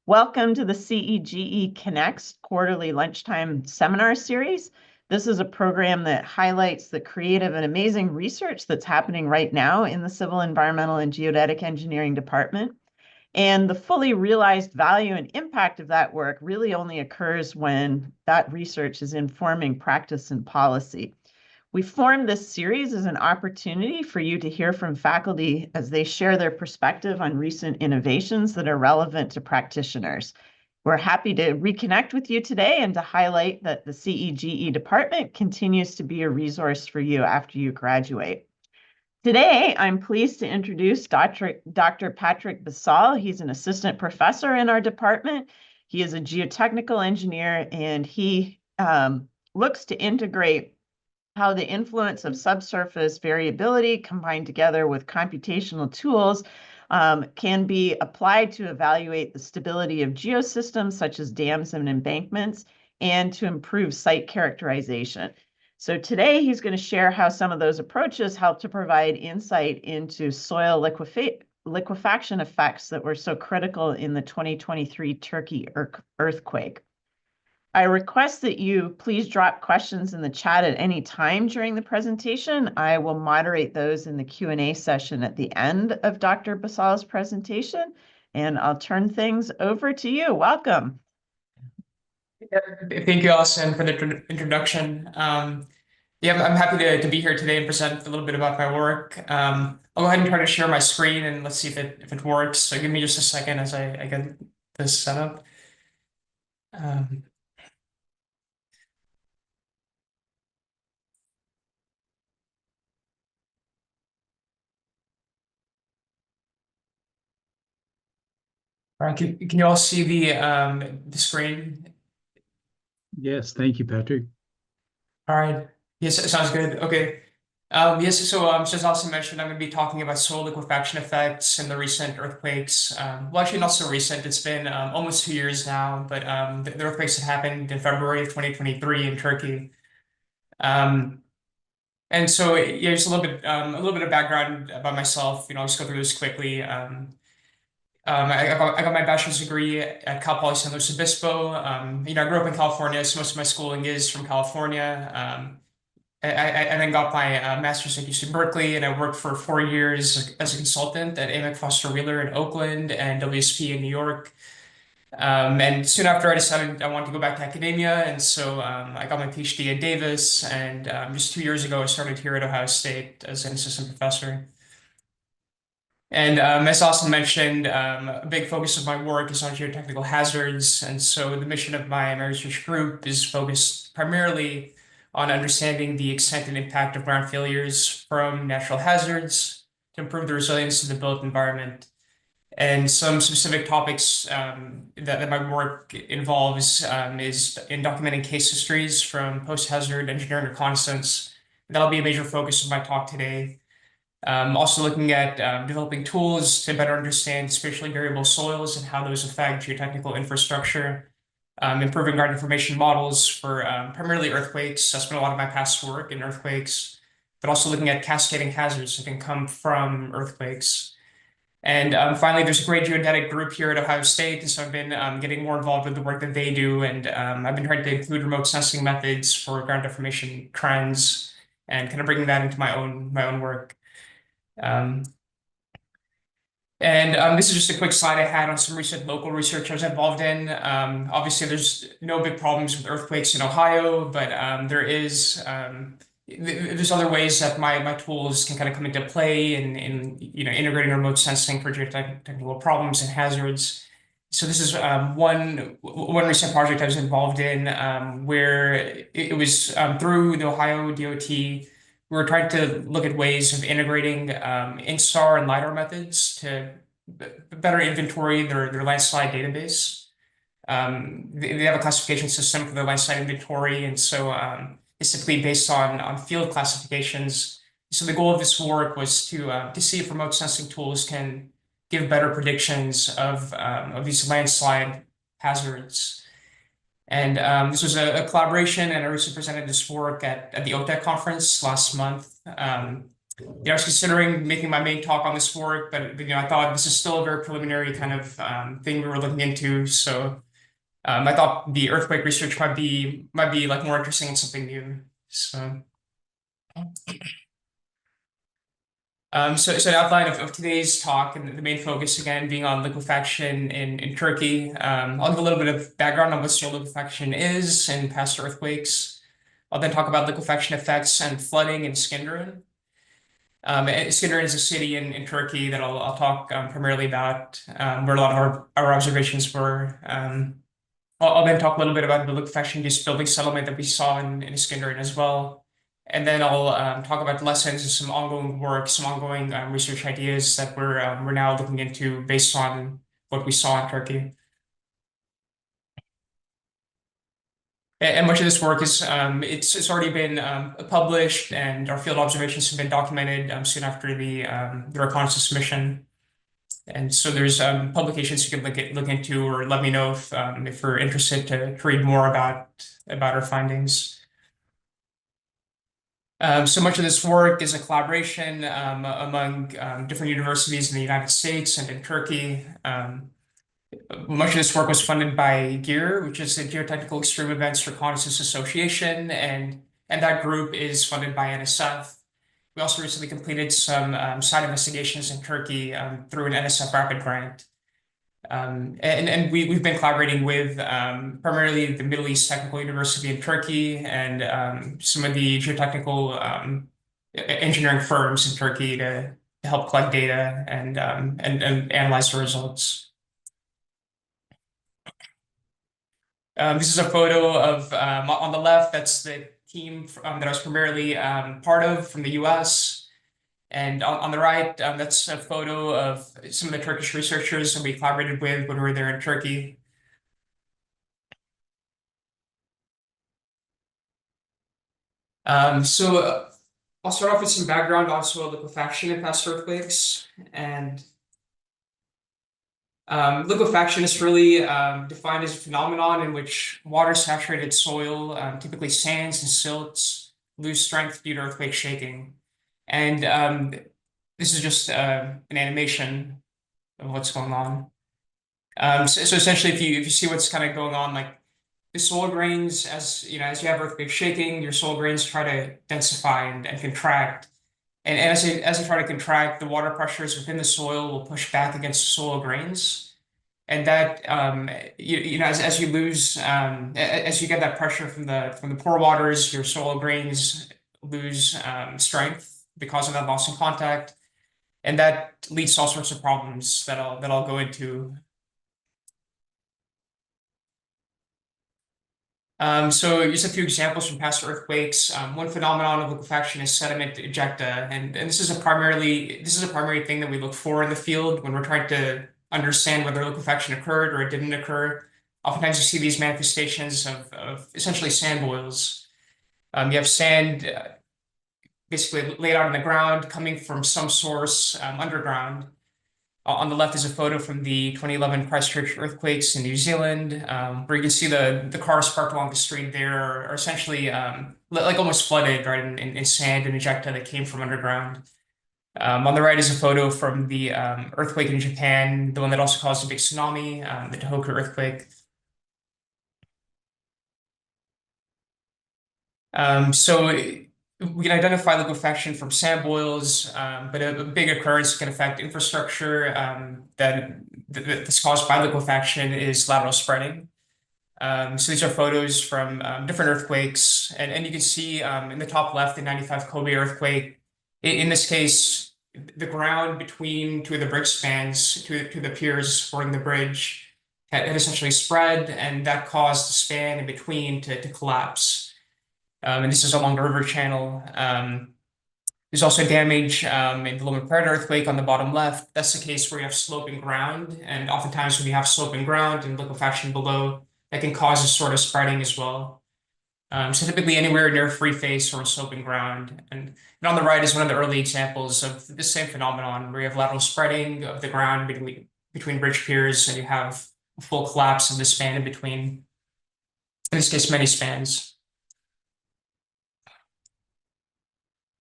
Welcome to the CEGE CONNEXT quarterly lunchtime seminar series. This is a program that highlights the creative and amazing research that's happening right now in the Civil, Environmental, and Geodetic Engineering department. And the fully realized value and impact of that work really only occurs when that research is informing practice and policy. We formed this series as an opportunity for you to hear from faculty as they share their perspective on recent innovations that are relevant to practitioners. We're happy to reconnect with you today and to highlight that the CEGE department continues to be a resource for you after you graduate. Today, I'm pleased to introduce Dr. Patrick Bassal. He's an assistant professor in our department. He is a geotechnical engineer, and he looks to integrate how the influence of subsurface variability combined together with computational tools can be applied to evaluate the stability of geosystems such as dams and embankments and to improve site characterization. So today he's going to share how some of those approaches help to provide insight into soil liquefaction effects that were so critical in the 2023 Turkey earthquake. I request that you please drop questions in the chat at any time during the presentation. I will moderate those in the Q&A session at the end of Dr. Bassal's presentation, and I'll turn things over to you. Welcome. Thank you, Allison, for the introduction. I'm happy to be here today and present a little bit about my work. I'll go ahead and try to share my screen and let's see if it works. So give me just a second as I get this set up. All right, can you all see the screen? Yes, thank you, Patrick. All right. Yes, it sounds good. Okay. Yes, so as Allison mentioned, I'm going to be talking about soil liquefaction effects and the recent earthquakes. Well, actually, not so recent. It's been almost 2 years now, but the earthquakes that happened in February of 2023 in Turkey. And so, yeah, just a little bit of background about myself. I'll just go through this quickly. I got my bachelor's degree at Cal Poly San Luis Obispo. I grew up in California, so most of my schooling is from California. I then got my master's at UC Berkeley, and I worked for 4 years as a consultant at Amec Foster Wheeler in Oakland and WSP in New York. And soon after, I decided I wanted to go back to academia, and so I got my PhD at Davis. And just 2 years ago, I started here at Ohio State as an assistant professor. And as Austin mentioned, a big focus of my work is on geotechnical hazards. And so the mission of my research group is focused primarily on understanding the extent and impact of ground failures from natural hazards to improve the resilience of the built environment. And some specific topics that my work involves is in documenting case histories from post-hazard engineering reconnaissance. That'll be a major focus of my talk today. Also looking at developing tools to better understand spatially variable soils and how those affect geotechnical infrastructure, improving ground information models for primarily earthquakes. That's been a lot of my past work in earthquakes, but also looking at cascading hazards that can come from earthquakes. And finally, there's a great geodetic group here at Ohio State, and so I've been getting more involved with the work that they do, and I've been trying to include remote sensing methods for ground deformation trends, and kind of bringing that into my own work. This is just a quick slide I had on some recent local research I was involved in. Obviously, there's no big problems with earthquakes in Ohio, but there's other ways that my tools can kind of come into play in integrating remote sensing for geotechnical problems and hazards. So this is one recent project I was involved in where it was through the Ohio DOT. We were trying to look at ways of integrating INSAR and LiDAR methods to better inventory their landslide database. They have a classification system for their landslide inventory, and so it's typically based on field classifications. So the goal of this work was to see if remote sensing tools can give better predictions of these landslide hazards. And this was a collaboration, and I recently presented this work at the OTEC conference last month. I was considering making my main talk on this work, but I thought this is still a very preliminary kind of thing we were looking into. So I thought the earthquake research might be like more interesting and something new. So. So the outline of today's talk and the main focus again being on liquefaction in Turkey. I'll give a little bit of background on what soil liquefaction is and past earthquakes. I'll then talk about liquefaction effects and flooding in Skinderin. And Skinderin is a city in Turkey that I'll talk primarily about, where a lot of our observations were. I'll then talk a little bit about the liquefaction-induced building settlement that we saw in Skinderin as well. And then I'll talk about lessons and some ongoing work, some ongoing research ideas that we're now looking into based on what we saw in Turkey. And much of this work is it's already been published, and our field observations have been documented soon after the reconnaissance mission. And so there's publications you can look into, or let me know if you're interested to read more about our findings. So much of this work is a collaboration among different universities in the United States and in Turkey. Much of this work was funded by GEAR, which is the Geotechnical Extreme Events Reconnaissance Association, and that group is funded by NSF. We also recently completed some site investigations in Turkey through an NSF Rapid grant. And we've been collaborating with primarily the Middle East Technical University in Turkey and some of the geotechnical engineering firms in Turkey to help collect data and analyze the results. This is a photo of on the left. That's the team that I was primarily part of from the U.S. And on the right, that's a photo of some of the Turkish researchers that we collaborated with when we were there in Turkey. So I'll start off with some background on soil liquefaction in past earthquakes. And liquefaction is really defined as a phenomenon in which water-saturated soil, typically sands and silts, lose strength due to earthquake shaking. And this is just an animation of what's going on. So essentially, if you see what's kind of going on, like the soil grains, as you have earthquake shaking, your soil grains try to densify and contract. And as they try to contract, the water pressures within the soil will push back against the soil grains. And that as you lose as you get that pressure from the pore waters, your soil grains lose strength because of that loss in contact, and that leads to all sorts of problems that I'll go into. So just a few examples from past earthquakes. One phenomenon of liquefaction is sediment ejecta, and this is a primary thing that we look for in the field when we're trying to understand whether liquefaction occurred or it didn't occur. Oftentimes you see these manifestations of essentially sand boils. You have sand basically laid out on the ground, coming from some source underground. On the left is a photo from the 2011 Christchurch earthquakes in New Zealand, where you can see the cars parked along the street there are essentially like almost flooded, right, in sand and ejecta that came from underground. On the right is a photo from the earthquake in Japan, the one that also caused a big tsunami, the Tohoku earthquake. So we can identify liquefaction from sand boils, but a big occurrence can affect infrastructure that's caused by liquefaction is lateral spreading. So these are photos from different earthquakes, and you can see in the top left, the 95 Kobe earthquake. In this case, the ground between two of the bridge spans, to the piers supporting the bridge, had essentially spread, and that caused the span in between to collapse. And this is along the river channel. There's also damage in the Loma Prieta earthquake on the bottom left. That's the case where you have sloping ground, and oftentimes when you have sloping ground and liquefaction below, that can cause a sort of spreading as well. So typically anywhere near free face or sloping ground. And on the right is one of the early examples of the same phenomenon where you have lateral spreading of the ground between bridge piers, and you have a full collapse of the span in between. In this case, many spans.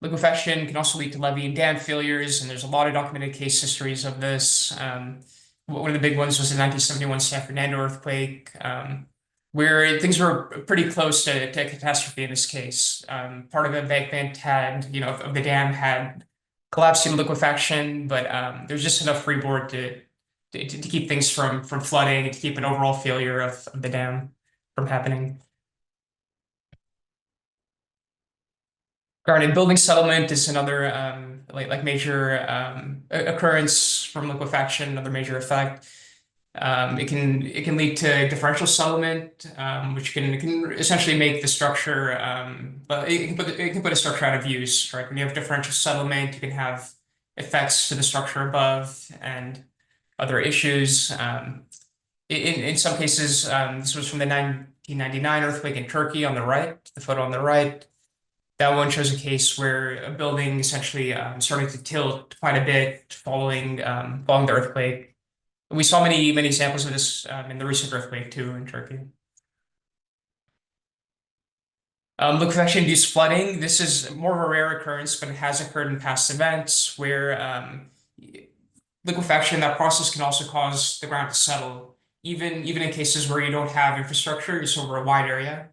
Liquefaction can also lead to levee and dam failures, and there's a lot of documented case histories of this. One of the big ones was the 1971 San Fernando earthquake, where things were pretty close to catastrophe in this case. Part of the embankment of the dam had collapsed due to liquefaction, but there's just enough freeboard to keep things from flooding and to keep an overall failure of the dam from happening. Granted, building settlement is another major occurrence from liquefaction, another major effect. It can lead to differential settlement, which can essentially make the structure, but it can put a structure out of use, right? When you have differential settlement, you can have effects to the structure above and other issues. In some cases, this was from the 1999 earthquake in Turkey on the right, the photo on the right. That one shows a case where a building essentially started to tilt quite a bit following the earthquake. We saw many examples of this in the recent earthquake too in Turkey. Liquefaction-induced flooding. This is more of a rare occurrence, but it has occurred in past events where liquefaction, that process can also cause the ground to settle, even in cases where you don't have infrastructure, it's over a wide area.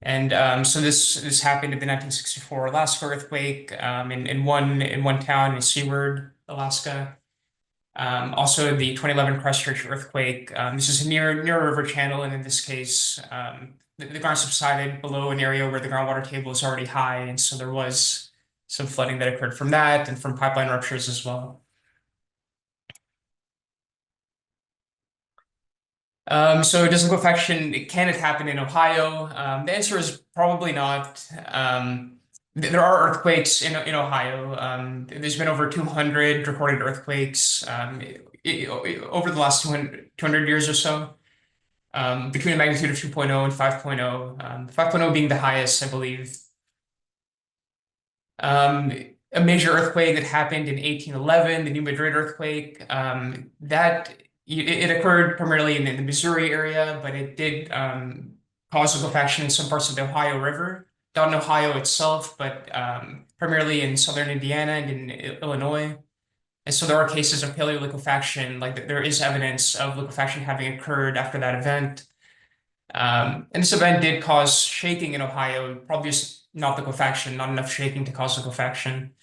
And so this happened in the 1964 Alaska earthquake in one town in Seward, Alaska. Also the 2011 Christchurch earthquake. This is near a river channel, and in this case, the ground subsided below an area where the groundwater table is already high, and so there was some flooding that occurred from that and from pipeline ruptures as well. So does liquefaction, can it happen in Ohio? The answer is probably not. There are earthquakes in Ohio. There's been over 200 recorded earthquakes over the last 200 years or so, between a magnitude of 2.0 and 5.0, 5.0 being the highest, I believe. A major earthquake that happened in 1811, the New Madrid earthquake, it occurred primarily in the Missouri area, but it did cause liquefaction in some parts of the Ohio River. Not in Ohio itself, but primarily in southern Indiana and in Illinois. And so there are cases of paleoliquefaction, like there is evidence of liquefaction having occurred after that event. And this event did cause shaking in Ohio, probably just not liquefaction, not enough shaking to cause liquefaction.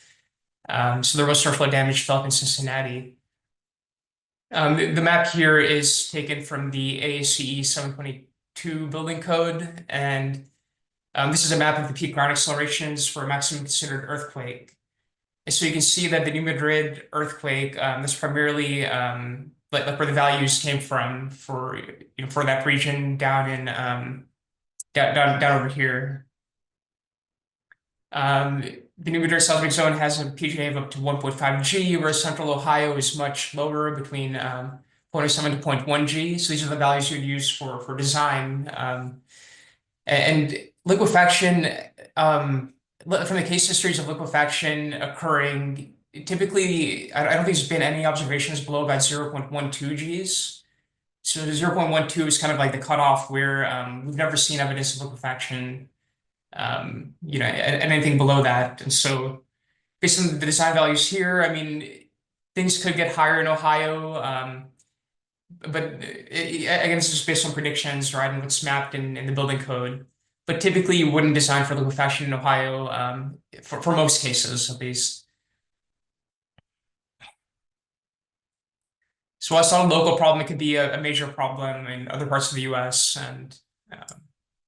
So there was surf flow damage felt in Cincinnati. The map here is taken from the ASCE 722 building code, and this is a map of the peak ground accelerations for a maximum considered earthquake. And so you can see that the New Madrid earthquake, that's primarily like where the values came from for that region down in down over here. The New Madrid seismic zone has a PGA of up to 1.5 G, whereas central Ohio is much lower, between 0.07 to 0.1 G. So these are the values you'd use for design. And liquefaction, from the case histories of liquefaction occurring, typically, I don't think there's been any observations below about 0.12 Gs. So 0.12 is kind of like the cutoff where we've never seen evidence of liquefaction and anything below that. And so based on the design values here, I mean, things could get higher in Ohio, but again, this is based on predictions, right, and what's mapped in the building code. But typically you wouldn't design for liquefaction in Ohio, for most cases at least. So while it's not a local problem, it could be a major problem in other parts of the US and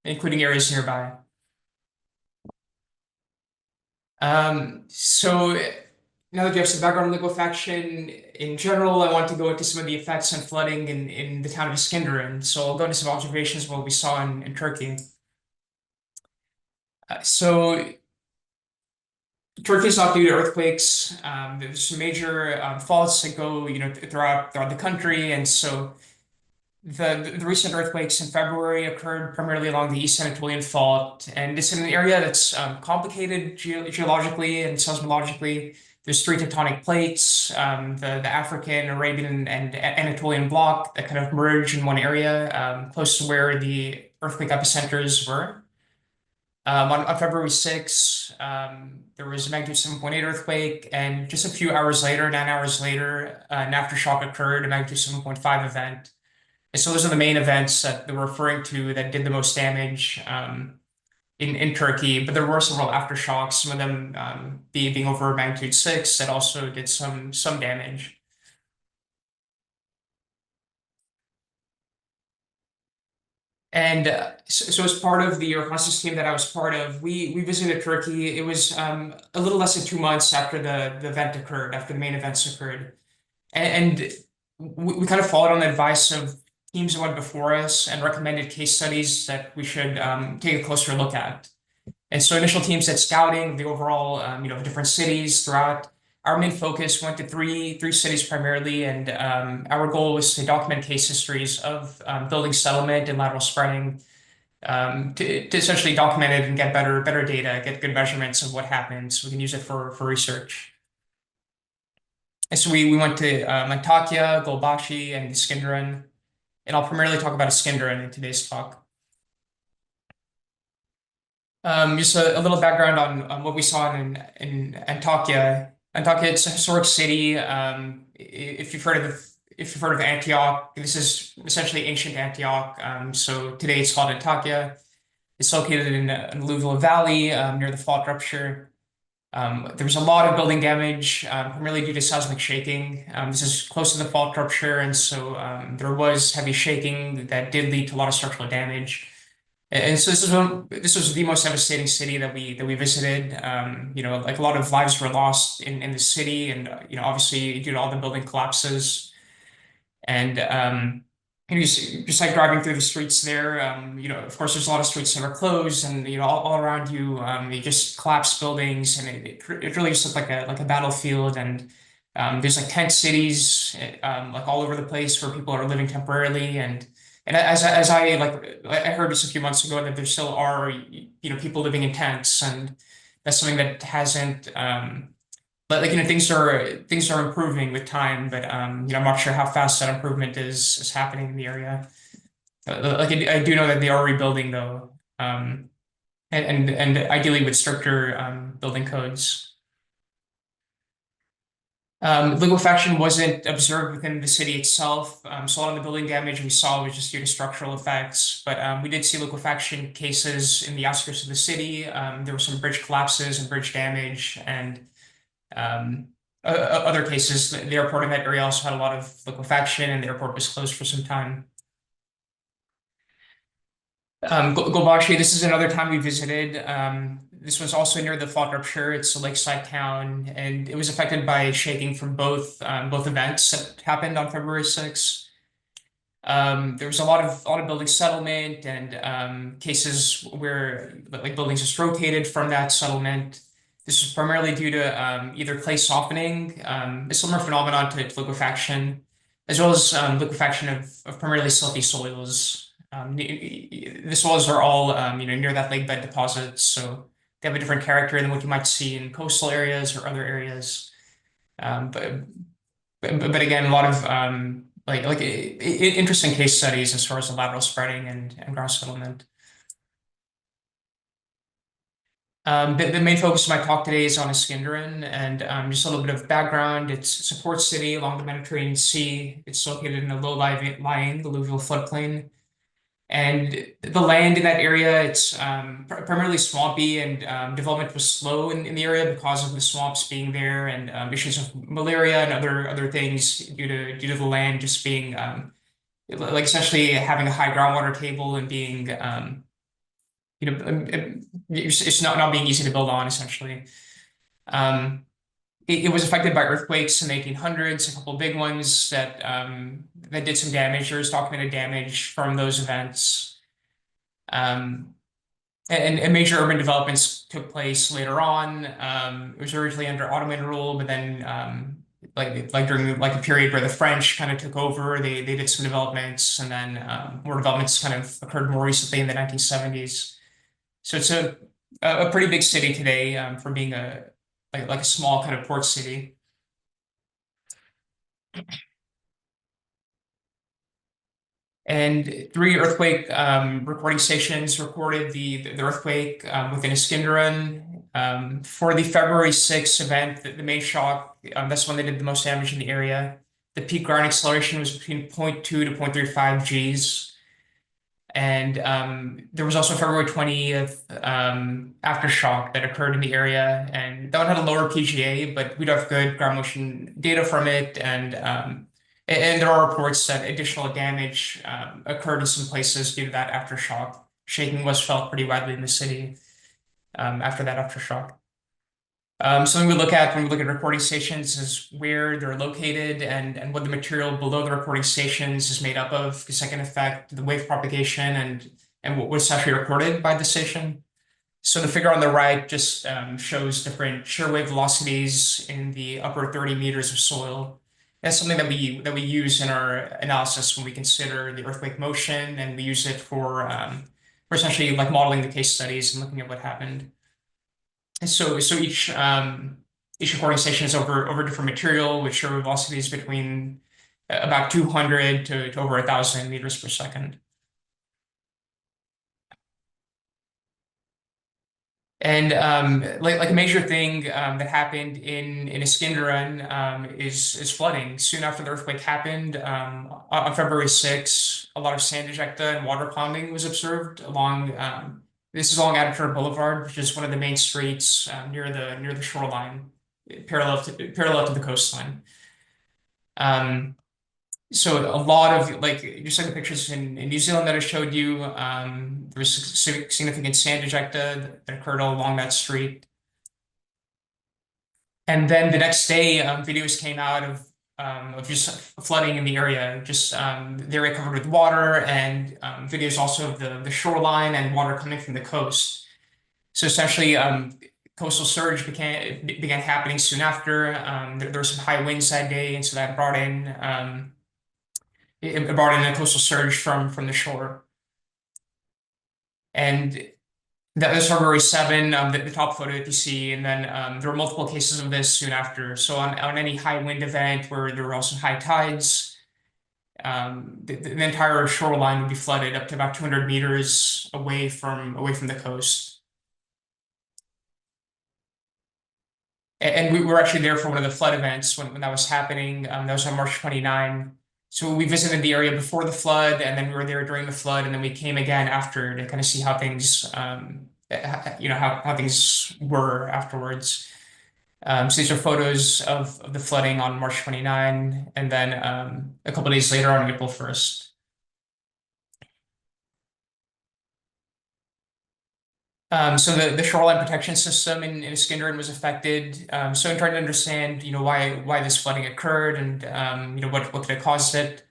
including areas nearby. So now that you have some background on liquefaction in general, I want to go into some of the effects on flooding in the town of Iskenderun. So I'll go into some observations of what we saw in Turkey. So Turkey is not due to earthquakes. There's some major faults that go throughout the country, and so the recent earthquakes in February occurred primarily along the East Anatolian Fault, and it's in an area that's complicated geologically and seismologically. There's three tectonic plates, the African, Arabian, and Anatolian block that kind of merge in one area, close to where the earthquake epicenters were. On February 6th, there was a magnitude 7.8 earthquake, and just a few hours later, 9 hours later, an aftershock occurred, a magnitude 7.5 event. And so those are the main events that we're referring to that did the most damage in Turkey. But there were several aftershocks, some of them being over magnitude 6 that also did some damage. And so as part of the reconnaissance team that I was part of, we visited Turkey. It was a little less than 2 months after the event occurred, after the main events occurred. And we kind of followed on the advice of teams that went before us and recommended case studies that we should take a closer look at. And so initial teams did scouting, the overall, different cities throughout. Our main focus went to three cities primarily, and our goal was to document case histories of building settlement and lateral spreading, to essentially document it and get better data, get good measurements of what happened, so we can use it for research. And so we went to Antakya, Gulbashi, and Iskenderun, and I'll primarily talk about Iskenderun in today's talk. Just a little background on what we saw in Antakya. Antakya, it's a historic city. If you've heard of Antioch, this is essentially ancient Antioch. So today it's called Antakya. It's located in the alluvial valley near the fault rupture. There was a lot of building damage, primarily due to seismic shaking. This is close to the fault rupture, and so there was heavy shaking that did lead to a lot of structural damage. And so this was the most devastating city that we visited. Like a lot of lives were lost in the city, and obviously due to all the building collapses. And just like driving through the streets there, of course, there's a lot of streets that are closed, and all around you, you just collapsed buildings, and it really just looked like a battlefield. And there's like tent cities, like all over the place where people are living temporarily. And as I heard just a few months ago that there still are people living in tents, and that's something that hasn't. But things are improving with time, but I'm not sure how fast that improvement is happening in the area. I do know that they are rebuilding though, and ideally with stricter building codes. Liquefaction wasn't observed within the city itself, so a lot of the building damage we saw was just due to structural effects. But we did see liquefaction cases in the outskirts of the city. There were some bridge collapses and bridge damage, and other cases. The airport in that area also had a lot of liquefaction, and the airport was closed for some time. Gulbashi, this is another time we visited. This was also near the fault rupture. It's a lakeside town, and it was affected by shaking from both events that happened on February 6th. There was a lot of building settlement and cases where buildings just rotated from that settlement. This was primarily due to either clay softening, a similar phenomenon to liquefaction, as well as liquefaction of primarily silty soils. The soils are all near that lake bed deposits, so they have a different character than what you might see in coastal areas or other areas. But again, a lot of interesting case studies as far as the lateral spreading and ground settlement. The main focus of my talk today is on Iskenderun, and just a little bit of background. It's a port city along the Mediterranean Sea. It's located in a low-lying alluvial floodplain. And the land in that area, it's primarily swampy, and development was slow in the area because of the swamps being there, and issues of malaria and other things due to the land just being essentially having a high groundwater table and being it's not being easy to build on essentially. It was affected by earthquakes in the 1800s, a couple of big ones that did some damage. There was documented damage from those events. And major urban developments took place later on. It was originally under Ottoman rule, but then during a period where the French kind of took over, they did some developments, and then more developments kind of occurred more recently in the 1970s. So it's a pretty big city today for being a small kind of port city. And 3 earthquake recording stations recorded the earthquake within Iskenderun. For the February 6th event, the main shock, that's when they did the most damage in the area. The peak ground acceleration was between 0.2 to 0.35 Gs. And there was also February 20th aftershock that occurred in the area, and that one had a lower PGA, but we do have good ground motion data from it, and there are reports that additional damage occurred in some places due to that aftershock. Shaking was felt pretty widely in the city after that aftershock. Something we look at when we look at recording stations is where they're located and what the material below the recording stations is made up of, because that can affect the wave propagation and what's actually recorded by the station. So the figure on the right just shows different shear wave velocities in the upper 30 meters of soil. That's something that we use in our analysis when we consider the earthquake motion, and we use it for essentially like modeling the case studies and looking at what happened. And so each recording station is over different material with shear velocities between about 200 to over 1,000 meters per second. And like a major thing that happened in Iskenderun is flooding. Soon after the earthquake happened, on February 6th, a lot of sand ejecta and water pounding was observed along. This is along Ataturk Boulevard, which is one of the main streets near the shoreline, parallel to the coastline. So a lot of just like the pictures in New Zealand that I showed you, there was significant sand ejecta that occurred along that street. And then the next day, videos came out of just flooding in the area, just the area covered with water, and videos also of the shoreline and water coming from the coast. So essentially, coastal surge began happening soon after. There were some high winds that day, and so that brought in a coastal surge from the shore. And that was February 7, the top photo that you see, and then there were multiple cases of this soon after. So on any high wind event where there were also high tides, the entire shoreline would be flooded up to about 200 meters away from the coast. And we were actually there for one of the flood events when that was happening. That was on March 29. So we visited the area before the flood, and then we were there during the flood, and then we came again after to kind of see how things, how things were afterwards. So these are photos of the flooding on March 29, and then a couple of days later on April 1st. So the shoreline protection system in Iskenderun was affected. So in trying to understand, why this flooding occurred and what could have caused it.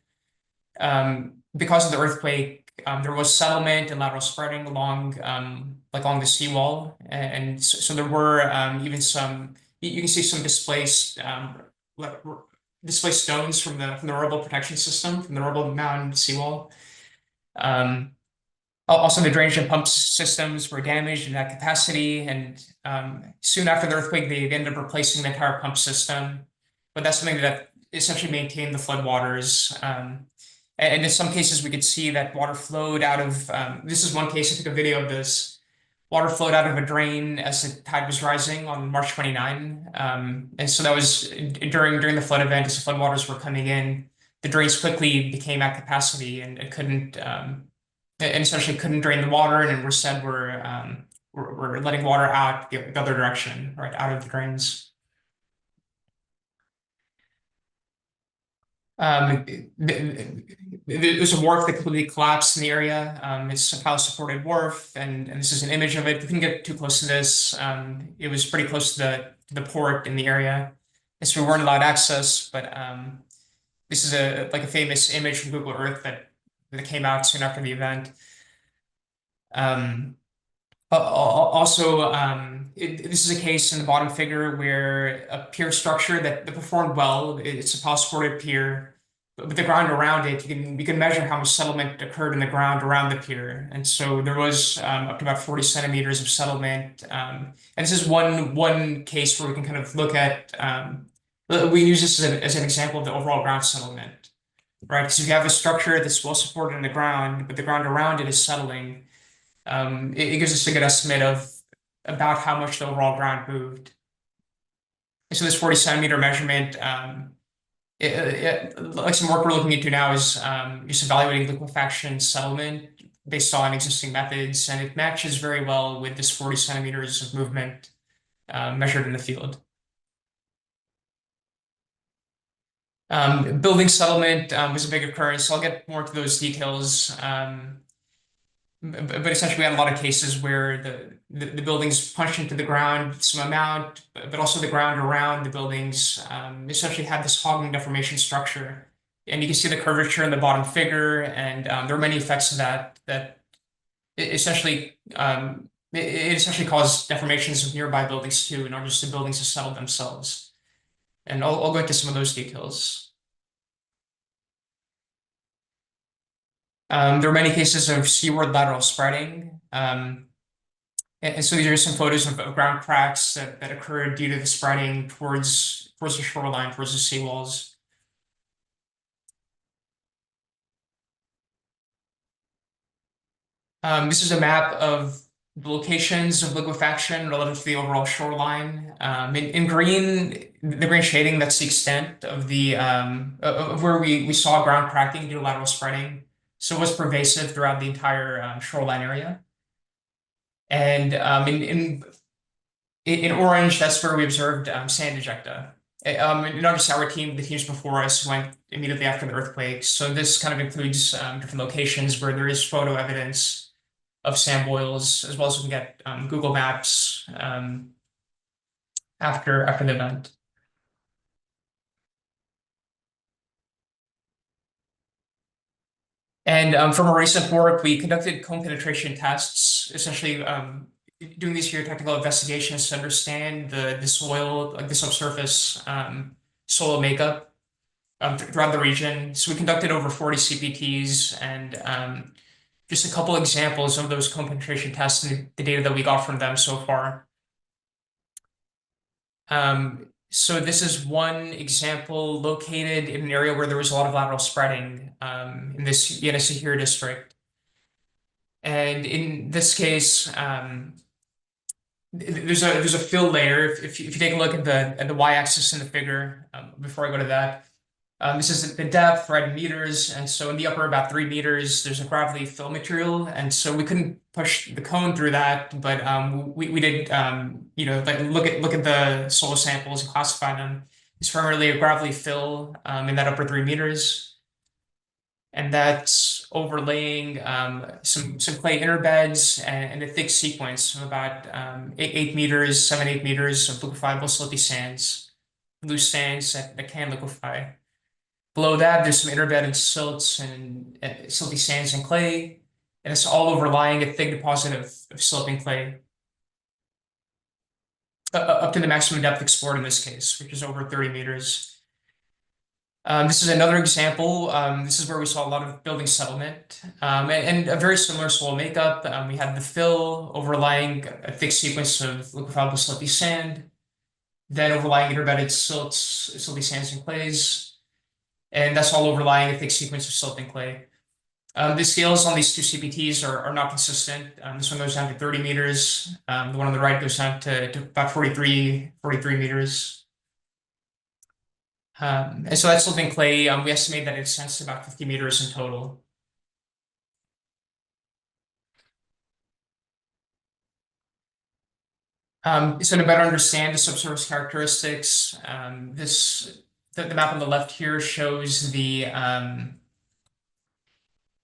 Because of the earthquake, there was settlement and lateral spreading along the seawall, and so there were even some. You can see some displaced stones from the rubble protection system from the rubble mound seawall. Also, the drainage and pump systems were damaged in that capacity, and soon after the earthquake, they ended up replacing the entire pump system. But that's something that essentially maintained the floodwaters. And in some cases, we could see that water flowed out of. This is one case. I took a video of this. Water flowed out of a drain as the tide was rising on March 29. And so that was during the flood event, as the floodwaters were coming in. The drains quickly became at capacity and it couldn't. And essentially couldn't drain the water, and instead we're letting water out the other direction, right, out of the drains. There's a wharf that completely collapsed in the area. It's a pile-supported wharf, and this is an image of it. We couldn't get too close to this. It was pretty close to the port in the area, and so we weren't allowed access. But this is a famous image from Google Earth that came out soon after the event. This is a case in the bottom figure where a pier structure that performed well. It's a pile-supported pier, but with the ground around it, you can measure how much settlement occurred in the ground around the pier, and so there was up to about 40 centimeters of settlement. And this is one case where we can kind of look at. We use this as an example of the overall ground settlement. right? Because if you have a structure that's well supported in the ground, but the ground around it is settling, it gives us a good estimate of about how much the overall ground moved. And so this 40 centimeter measurement, like some work we're looking into now is just evaluating liquefaction settlement based on existing methods, and it matches very well with this 40 centimeters of movement measured in the field. Building settlement was a big occurrence, so I'll get more into those details. But essentially, we had a lot of cases where the buildings punched into the ground some amount, but also the ground around the buildings essentially had this hogging deformation structure. And you can see the curvature in the bottom figure, and there are many effects of that it essentially it essentially caused deformations of nearby buildings too, not just the buildings to settle themselves. And I'll go into some of those details. There are many cases of seaward lateral spreading. And so these are some photos of ground cracks that occurred due to the spreading towards the shoreline, towards the seawalls. This is a map of the locations of liquefaction relative to the overall shoreline. In green, the green shading, that's the extent of the of where we saw ground cracking due to lateral spreading. So it was pervasive throughout the entire shoreline area. And in orange, that's where we observed sand ejecta. Not just our team, the teams before us went immediately after the earthquake. So this kind of includes different locations where there is photo evidence of sand boils, as well as we can get Google Maps after the event. And from a recent work, we conducted cone penetration tests, essentially doing these geotechnical investigations to understand the soil, like the subsurface soil makeup throughout the region. So we conducted over 40 CPTs, and just a couple examples of those cone penetration tests and the data that we got from them so far. So this is one example located in an area where there was a lot of lateral spreading in this Yenisehir district. And in this case, there's a fill layer. If you take a look at the y-axis in the figure, before I go to that, this is the depth, right, in meters. And so in the upper about 3 meters, there's a gravelly fill material. And so we couldn't push the cone through that, but we did, like look at the soil samples and classify them. It's primarily a gravelly fill in that upper 3 meters. And that's overlaying some clay interbeds and a thick sequence of about 8 meters, 8 meters of liquefiable silty sands, loose sands that can liquefy. Below that, there's some interbedded silts and silty sands and clay, and it's all overlying a thick deposit of sloping clay up to the maximum depth explored in this case, which is over 30 meters. This is another example. This is where we saw a lot of building settlement and a very similar soil makeup. We had the fill overlying a thick sequence of liquefiable silty sand, then overlying interbedded silts, silty sands and clays. And that's all overlying a thick sequence of silt and clay. The scales on these two CPTs are not consistent. This one goes down to 30 meters. The one on the right goes down to about 43 meters. And so that's silt and clay. We estimate that it extends to about 50 meters in total. So to better understand the subsurface characteristics, the map on the left here shows it's a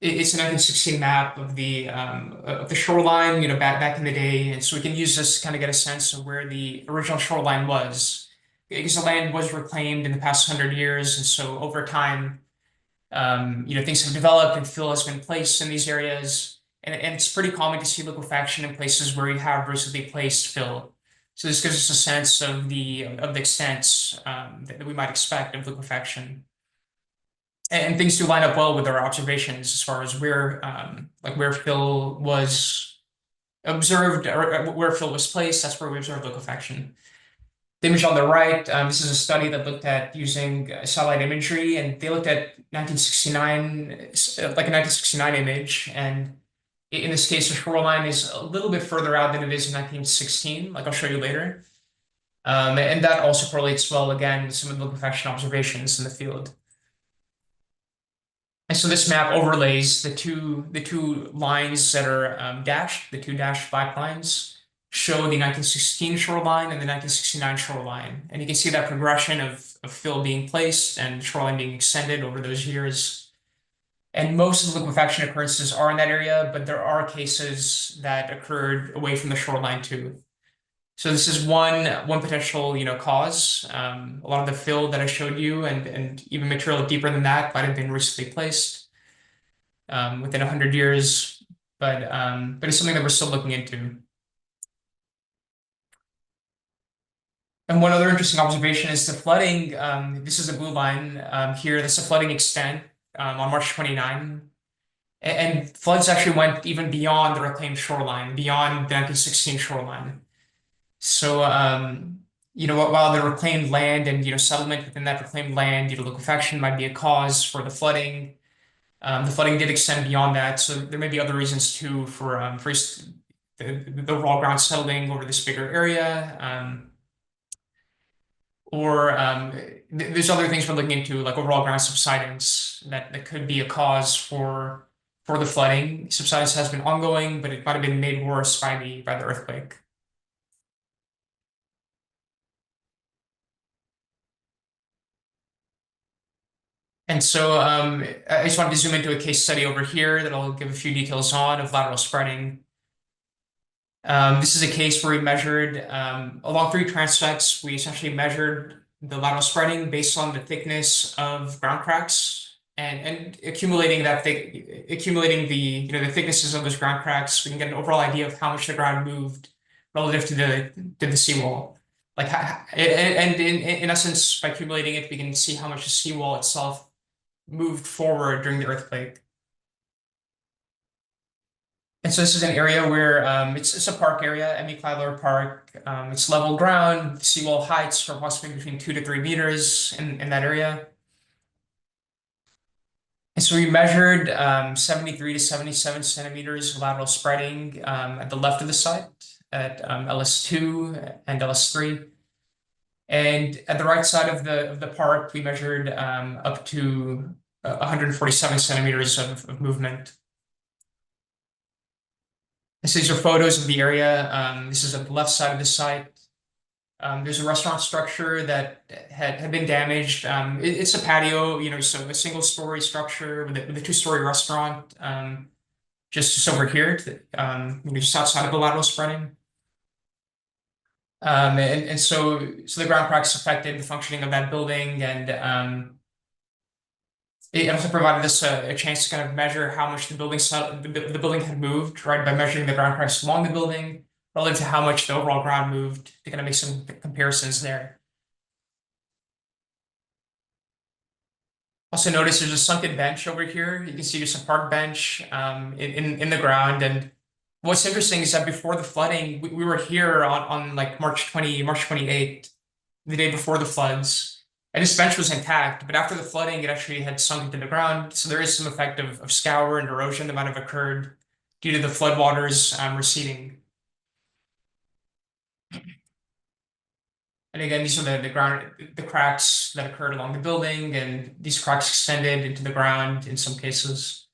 1916 map of the shoreline, back in the day, and so we can use this to kind of get a sense of where the original shoreline was, because the land was reclaimed in the past 100 years, and so over time, things have developed and fill has been placed in these areas. And it's pretty common to see liquefaction in places where you have recently placed fill. So this gives us a sense of the extent that we might expect of liquefaction. And things do line up well with our observations as far as where fill was observed or where fill was placed. That's where we observed liquefaction. The image on the right, this is a study that looked at using satellite imagery, and they looked at 1969, like a 1969 image, and in this case, the shoreline is a little bit further out than it is in 1916, like I'll show you later. And that also correlates well, again, with some of the liquefaction observations in the field. And so this map overlays the two lines that are dashed, the two dashed black lines, show the 1916 shoreline and the 1969 shoreline. And you can see that progression of fill being placed and shoreline being extended over those years. And most of the liquefaction occurrences are in that area, but there are cases that occurred away from the shoreline too. So this is one potential, cause. A lot of the fill that I showed you and even material deeper than that might have been recently placed within 100 years, but it's something that we're still looking into. And one other interesting observation is the flooding. This is a blue line here. This is a flooding extent on March 29. And floods actually went even beyond the reclaimed shoreline, beyond the 1916 shoreline. So, while the reclaimed land and, settlement within that reclaimed land, liquefaction might be a cause for the flooding. The flooding did extend beyond that. So there may be other reasons too for the overall ground settling over this bigger area. Or there's other things we're looking into, like overall ground subsidence, that could be a cause for the flooding. Subsidence has been ongoing, but it might have been made worse by the earthquake. And so I just wanted to zoom into a case study over here that I'll give a few details on of lateral spreading. This is a case where we measured along 3 transects. We essentially measured the lateral spreading based on the thickness of ground cracks and accumulating the thicknesses of those ground cracks. We can get an overall idea of how much the ground moved relative to the seawall. And in essence, by accumulating it, we can see how much the seawall itself moved forward during the earthquake. And so this is an area where it's a park area, Emmy Cladler Park. It's level ground. Seawall heights are approximately between 2 to 3 meters in that area. And so we measured 73 to 77 centimeters of lateral spreading at the left of the site at LS2 and LS3. And at the right side of the park, we measured up to 147 centimeters of movement. So these are photos of the area. This is at the left side of the site. There's a restaurant structure that had been damaged. It's a patio, so a single-story structure with a 2-story restaurant just over here, just outside of the lateral spreading. And so the ground cracks affected the functioning of that building, and it also provided us a chance to kind of measure how much the building had moved, right, by measuring the ground cracks along the building relative to how much the overall ground moved, to kind of make some comparisons there. Also notice there's a sunken bench over here. You can see there's a park bench in the ground. And what's interesting is that before the flooding, we were here on like March 28th, the day before the floods. And this bench was intact, but after the flooding, it actually had sunk into the ground. So there is some effect of scour and erosion that might have occurred due to the floodwaters receding. And again, these are the cracks that occurred along the building, and these cracks extended into the ground in some cases.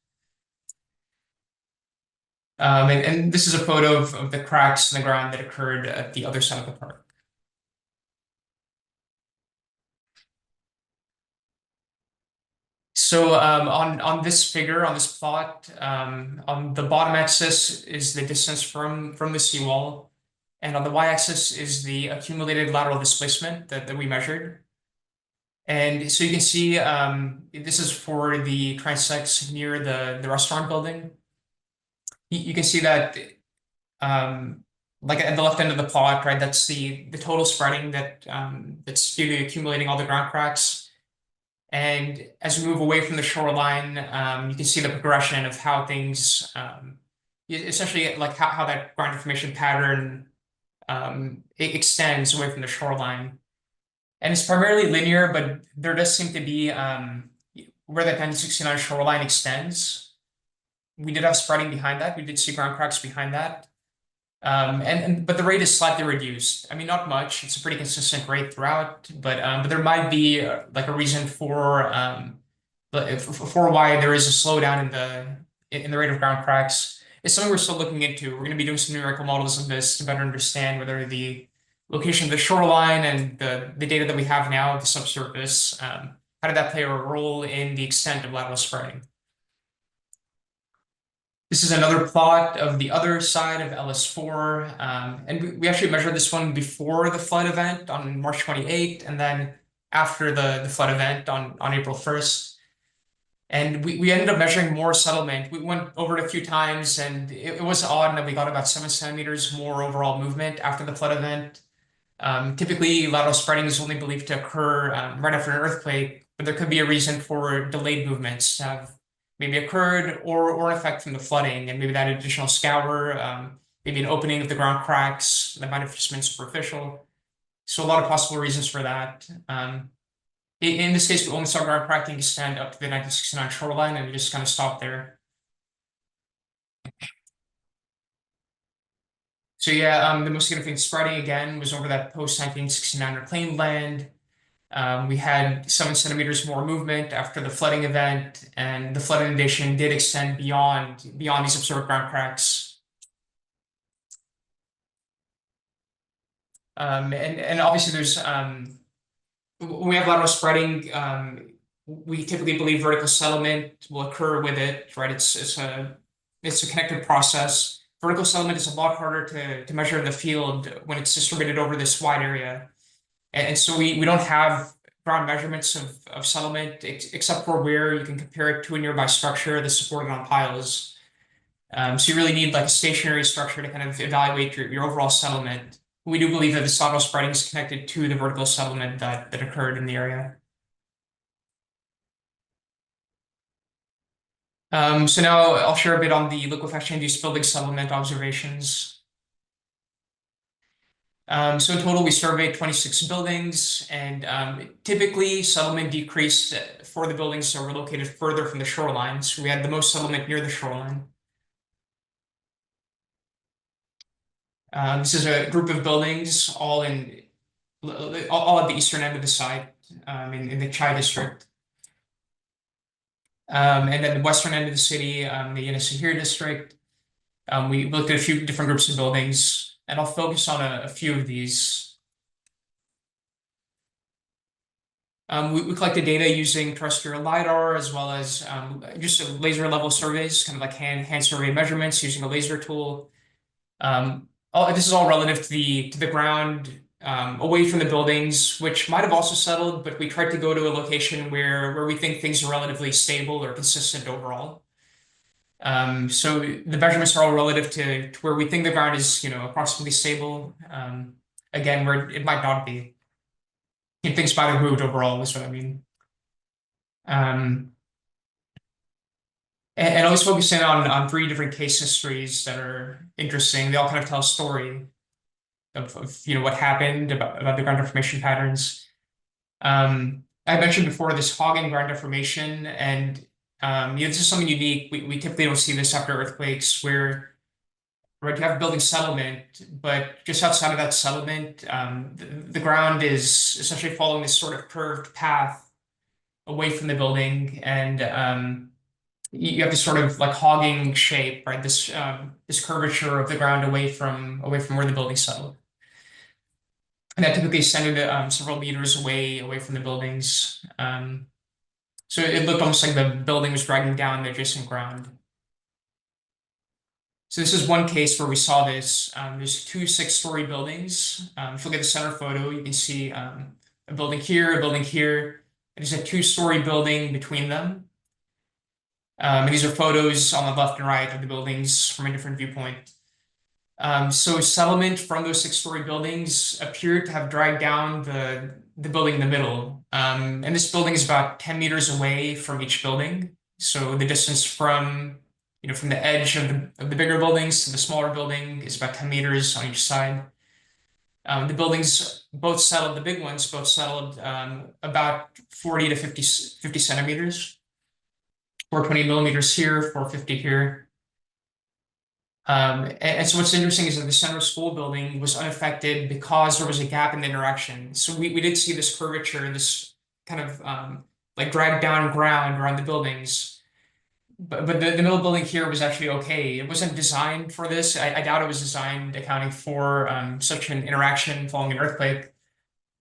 And this is a photo of the cracks in the ground that occurred at the other side of the park. So on this figure, on this plot, on the bottom axis is the distance from the seawall, and on the y-axis is the accumulated lateral displacement that we measured. And so you can see this is for the transects near the restaurant building. You can see that like at the left end of the plot, right, that's the total spreading that's due to accumulating all the ground cracks. And as we move away from the shoreline, you can see the progression of how things, essentially like how that ground information pattern it extends away from the shoreline. And it's primarily linear, but there does seem to be where that 1969 shoreline extends. We did have spreading behind that. We did see ground cracks behind that. But the rate is slightly reduced. I mean, not much. It's a pretty consistent rate throughout, but there might be like a reason for why there is a slowdown in the rate of ground cracks. It's something we're still looking into. We're going to be doing some numerical models of this to better understand whether the location of the shoreline and the data that we have now of the subsurface, how did that play a role in the extent of lateral spreading? This is another plot of the other side of LS4. And we actually measured this one before the flood event on March 28th, and then after the flood event on April 1st. And we ended up measuring more settlement. We went over it a few times, and it was odd in that we got about 7 centimeters more overall movement after the flood event. Typically, lateral spreading is only believed to occur right after an earthquake, but there could be a reason for delayed movements to have maybe occurred or an effect from the flooding, and maybe that additional scour, maybe an opening of the ground cracks that might have just been superficial. So a lot of possible reasons for that. In this case, we only saw ground cracking extend up to the 1969 shoreline, and we just kind of stopped there. So yeah, the most significant spreading again was over that post-1969 reclaimed land. We had 7 centimeters more movement after the flooding event, and the flood inundation did extend beyond these observed ground cracks. And obviously there's when we have lateral spreading, we typically believe vertical settlement will occur with it, right? It's a connected process. Vertical settlement is a lot harder to measure in the field when it's distributed over this wide area. And so we don't have ground measurements of settlement except for where you can compare it to a nearby structure that's supported on piles. So you really need like a stationary structure to kind of evaluate your overall settlement. We do believe that the lateral spreading is connected to the vertical settlement that occurred in the area. So now I'll share a bit on the liquefaction-induced building settlement observations. So in total, we surveyed 26 buildings, and typically settlement decreased for the buildings that were located further from the shoreline. So we had the most settlement near the shoreline. This is a group of buildings all at the eastern end of the site in the Chai district. And then the western end of the city, the Yenisehir district. We looked at a few different groups of buildings, and I'll focus on a few of these. We collected data using terrestrial LiDAR as well as just laser level surveys, kind of like hand survey measurements using a laser tool. This is all relative to the ground away from the buildings, which might have also settled, but we tried to go to a location where we think things are relatively stable or consistent overall. So the measurements are all relative to where we think the ground is, approximately stable. Again, where it might not be. Things might have moved overall, is what I mean. And I was focusing on 3 different case histories that are interesting. They all kind of tell a story of what happened about the ground deformation patterns. I mentioned before this hogging ground deformation, and this is something unique. We typically don't see this after earthquakes, where you have building settlement, but just outside of that settlement, the ground is essentially following this sort of curved path away from the building, and you have this sort of like hogging shape, right? This curvature of the ground away from where the building settled. And that typically extended several meters away from the buildings. So it looked almost like the building was dragging down the adjacent ground. So this is one case where we saw this. There's 2 6-story buildings. If you look at the center photo, you can see a building here, a building here. There's a 2-story building between them. And these are photos on the left and right of the buildings from a different viewpoint. So settlement from those 6-story buildings appeared to have dragged down the building in the middle. And this building is about 10 meters away from each building. So the distance from the edge of the bigger buildings to the smaller building is about 10 meters on each side. The buildings both settled, the big ones both settled about 40 to 50 centimeters, 420 millimeters here, 450 here. And so what's interesting is that the center school building was unaffected because there was a gap in the interaction. So we did see this curvature, this kind of like dragged down ground around the buildings. But the middle building here was actually okay. It wasn't designed for this. I doubt it was designed accounting for such an interaction following an earthquake.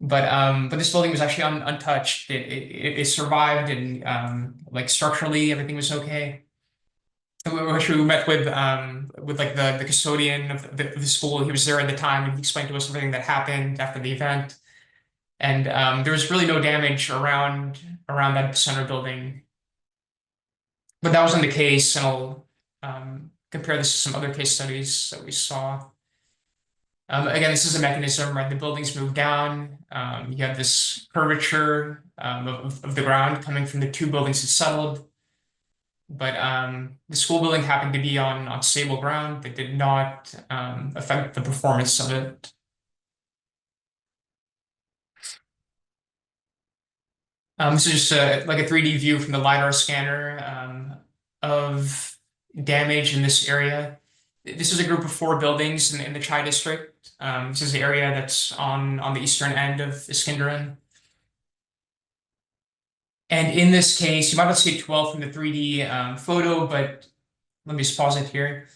But this building was actually untouched. It survived, and like structurally everything was okay. We met with like the custodian of the school. He was there at the time, and he explained to us everything that happened after the event. And there was really no damage around that center building. But that wasn't the case, and I'll compare this to some other case studies that we saw. Again, this is a mechanism, right? The buildings move down. You have this curvature of the ground coming from the two buildings that settled. But the school building happened to be on stable ground that did not affect the performance of it. This is just like a 3D view from the LiDAR scanner of damage in this area. This is a group of 4 buildings in the Chai district. This is the area that's on the eastern end of Iskenderun. And in this case, you might not see it well from the 3D photo, but let me just pause it here.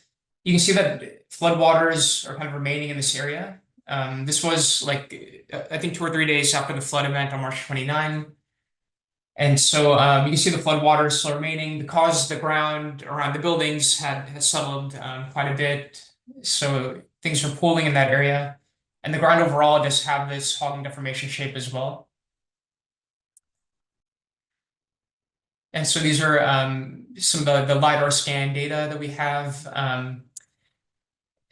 You can see that floodwaters are kind of remaining in this area. This was like, I think 2 or 3 days after the flood event on March 29. And so you can see the floodwaters still remaining because the ground around the buildings had settled quite a bit. So things are pooling in that area. And the ground overall does have this hogging deformation shape as well. And so these are some of the LiDAR scan data that we have.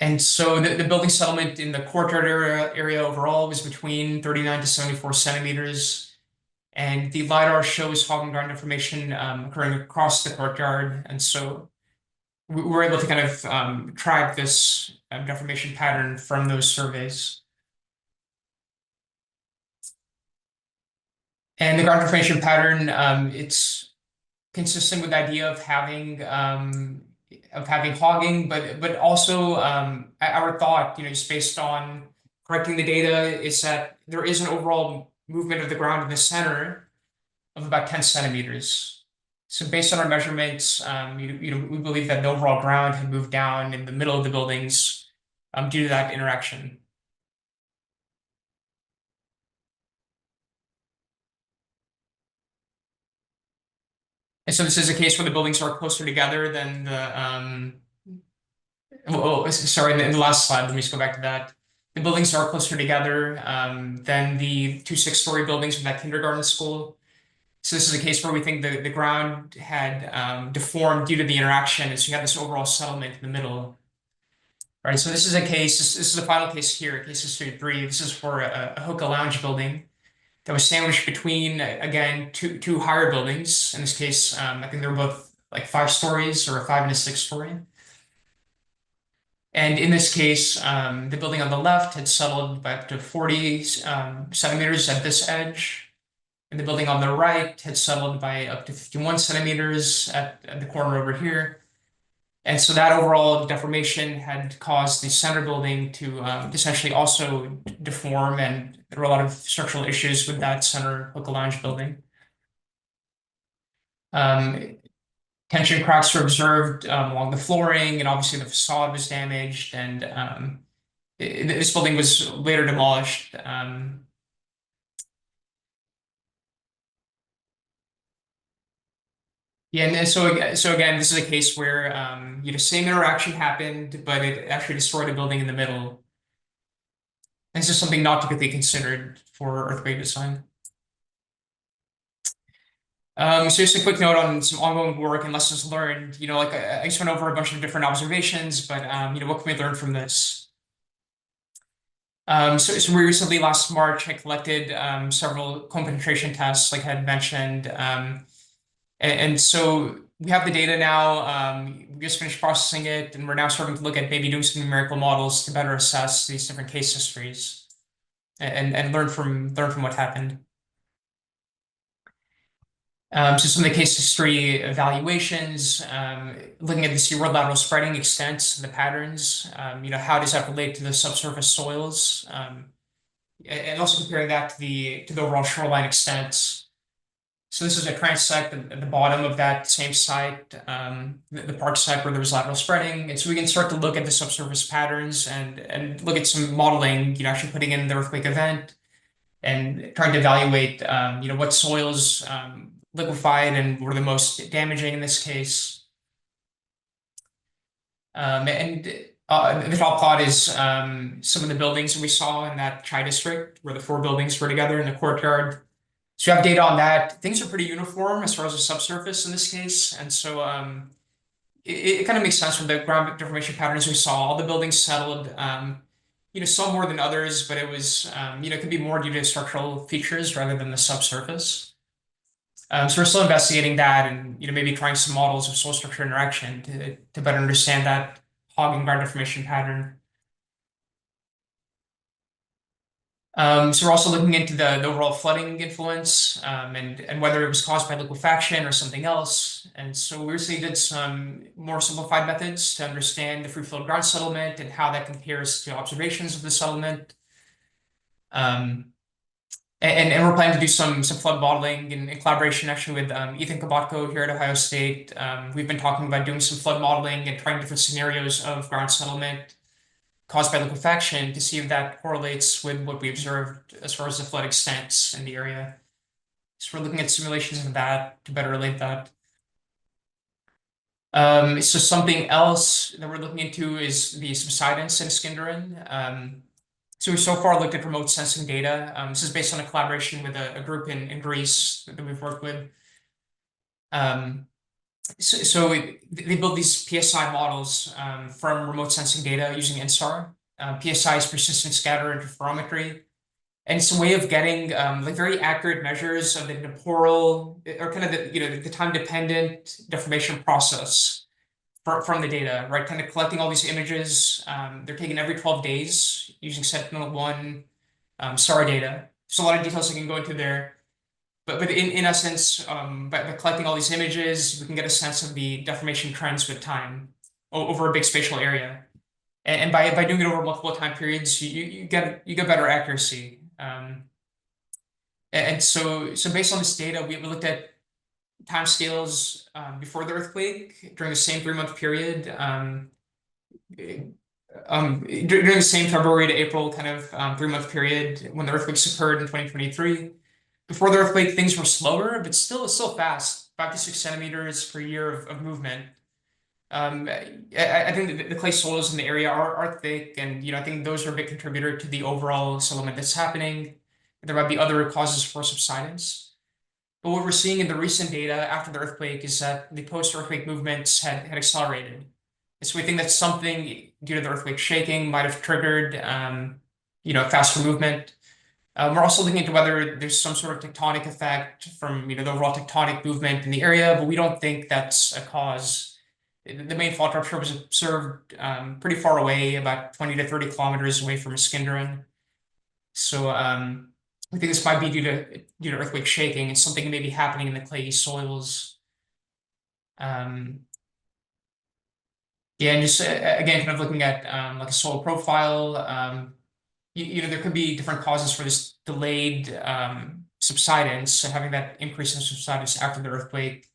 And so the building settlement in the courtyard area overall was between 39 to 74 centimeters. And the LiDAR shows hogging ground deformation occurring across the courtyard. And so we were able to kind of track this deformation pattern from those surveys. And the ground deformation pattern, it's consistent with the idea of having hogging, but also our thought, just based on correcting the data, is that there is an overall movement of the ground in the center of about 10 centimeters. So based on our measurements, we believe that the overall ground had moved down in the middle of the buildings due to that interaction. And so this is a case where the buildings are closer together than the, sorry, in the last slide, let me just go back to that. The buildings are closer together than the 2 6-story buildings from that kindergarten school. So this is a case where we think the ground had deformed due to the interaction, and so you have this overall settlement in the middle. Right, so this is a case, this is the final case here, case history 3. This is for a hookah lounge building that was sandwiched between, again, two higher buildings. In this case, I think they were both like 5 stories, or a 5 and a 6 story. And in this case, the building on the left had settled by up to 40 centimeters at this edge. And the building on the right had settled by up to 51 centimeters at the corner over here. And so that overall deformation had caused the center building to essentially also deform, and there were a lot of structural issues with that center hookah lounge building. Tension cracks were observed along the flooring, and obviously the facade was damaged, and this building was later demolished. Yeah, and so again, this is a case where the same interaction happened, but it actually destroyed a building in the middle. And this is something not typically considered for earthquake design. So just a quick note on some ongoing work and lessons learned. Like I just went over a bunch of different observations, but what can we learn from this? So we recently, last March, I collected several cone penetration tests, like I had mentioned. And so we have the data now. We just finished processing it, and we're now starting to look at maybe doing some numerical models to better assess these different case histories. and learn from what happened. So some of the case history evaluations, looking at the seaward lateral spreading extents, the patterns, how does that relate to the subsurface soils, and also comparing that to the overall shoreline extents. So this is a transect at the bottom of that same site, the park site where there was lateral spreading. And so we can start to look at the subsurface patterns and look at some modeling, actually putting in the earthquake event and trying to evaluate, what soils liquefied and were the most damaging in this case. And the top plot is some of the buildings that we saw in that Chai district where the 4 buildings were together in the courtyard. So you have data on that. Things are pretty uniform as far as the subsurface in this case. And so it kind of makes sense from the ground deformation patterns we saw. All the buildings settled, some more than others, but it was, it could be more due to structural features rather than the subsurface. So we're still investigating that and, maybe trying some models of soil structure interaction to better understand that hog and ground deformation pattern. So we're also looking into the overall flooding influence and whether it was caused by liquefaction or something else. And so we recently did some more simplified methods to understand the free flow ground settlement and how that compares to observations of the settlement. And we're planning to do some flood modeling in collaboration actually with Ethan Kabatko here at Ohio State. We've been talking about doing some flood modeling and trying different scenarios of ground settlement caused by liquefaction to see if that correlates with what we observed as far as the flood extents in the area. So we're looking at simulations of that to better relate that. So something else that we're looking into is the subsidence in Skinderin. So we so far looked at remote sensing data. This is based on a collaboration with a group in Greece that we've worked with. So they built these PSI models from remote sensing data using INSAR. PSI is persistent scatter interferometry. And it's a way of getting very accurate measures of the temporal or kind of the time-dependent deformation process from the data, right? Kind of collecting all these images. They're taken every 12 days using Sentinel-1 SAR data. There's a lot of details I can go into there. But in essence, by collecting all these images, we can get a sense of the deformation trends with time over a big spatial area. And by doing it over multiple time periods, you get better accuracy. And so based on this data, we looked at time scales before the earthquake during the same 3-month period. During the same February to April kind of 3-month period when the earthquakes occurred in 2023. Before the earthquake, things were slower, but still fast, 5 to 6 centimeters per year of movement. I think the clay soils in the area are thick, and I think those are a big contributor to the overall settlement that's happening. There might be other causes for subsidence. But what we're seeing in the recent data after the earthquake is that the post-earthquake movements had accelerated. And so we think that something due to the earthquake shaking might have triggered faster movement. We're also looking into whether there's some sort of tectonic effect from the overall tectonic movement in the area, but we don't think that's a cause. The main fault rupture was observed pretty far away, about 20 to 30 kilometers away from Skinderin. So we think this might be due to earthquake shaking, and something may be happening in the clayey soils. Yeah, and just again, kind of looking at like a soil profile. There could be different causes for this delayed subsidence, and having that increase in subsidence after the earthquake.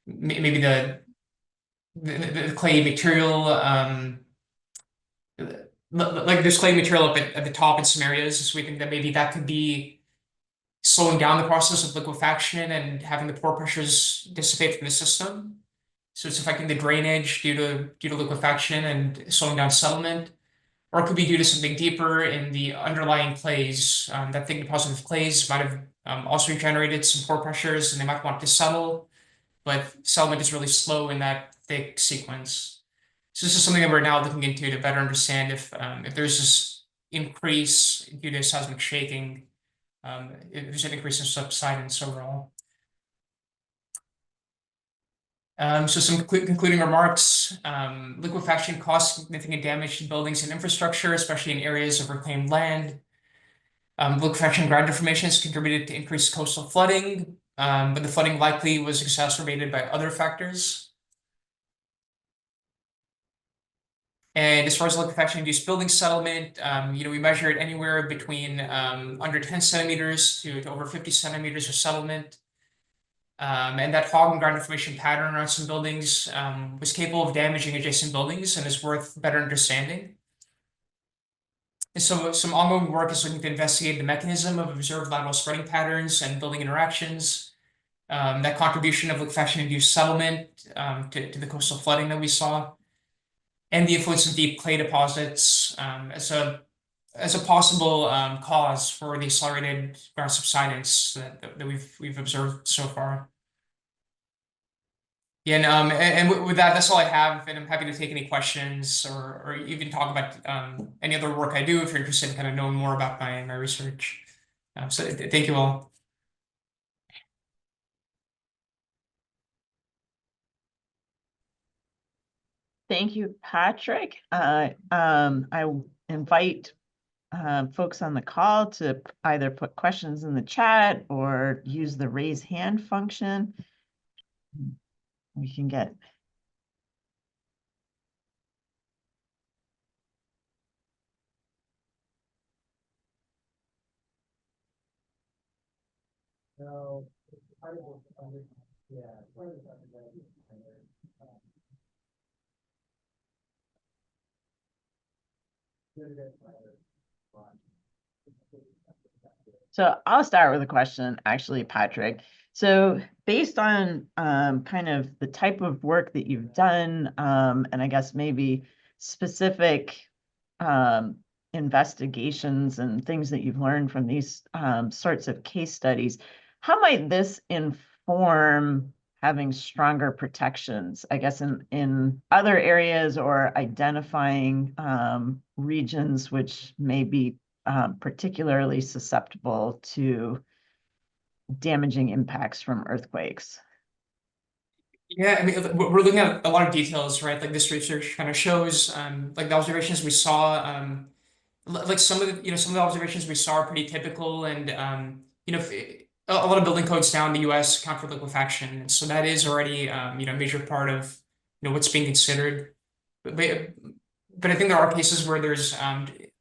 Maybe the clay material, like there's clay material up at the top in some areas, so we think that maybe that could be slowing down the process of liquefaction and having the pore pressures dissipate from the system. So it's affecting the drainage due to liquefaction and slowing down settlement. Or it could be due to something deeper in the underlying clays. That thick deposit of clays might have also generated some pore pressures, and they might want to settle, but settlement is really slow in that thick sequence. So this is something that we're now looking into to better understand if there's this increase due to seismic shaking, if there's an increase in subsidence overall. So some concluding remarks. Liquefaction caused significant damage to buildings and infrastructure, especially in areas of reclaimed land. Liquefaction ground deformations contributed to increased coastal flooding, but the flooding likely was exacerbated by other factors. And as far as liquefaction-induced building settlement, we measured anywhere between under 10 centimeters to over 50 centimeters of settlement. And that fog and ground deformation pattern around some buildings was capable of damaging adjacent buildings and is worth better understanding. And so some ongoing work is looking to investigate the mechanism of observed lateral spreading patterns and building interactions, that contribution of liquefaction-induced settlement to the coastal flooding that we saw, and the influence of deep clay deposits as a possible cause for the accelerated ground subsidence that we've observed so far. Yeah, and with that, that's all I have, and I'm happy to take any questions or even talk about any other work I do if you're interested in kind of knowing more about my research. So thank you all. Thank you, Patrick. I invite folks on the call to either put questions in the chat or use the raise hand function. We can get. So I'll start with a question, actually, Patrick. So based on kind of the type of work that you've done, and I guess maybe specific investigations and things that you've learned from these sorts of case studies, how might this inform having stronger protections, I guess, in other areas, or identifying regions which may be particularly susceptible to damaging impacts from earthquakes? Yeah, I mean, we're looking at a lot of details, right? Like this research kind of shows, like the observations we saw, like some of the observations we saw are pretty typical, and a lot of building codes now in the U.S. account for liquefaction, and so that is already a major part of what's being considered. But I think there are cases where there's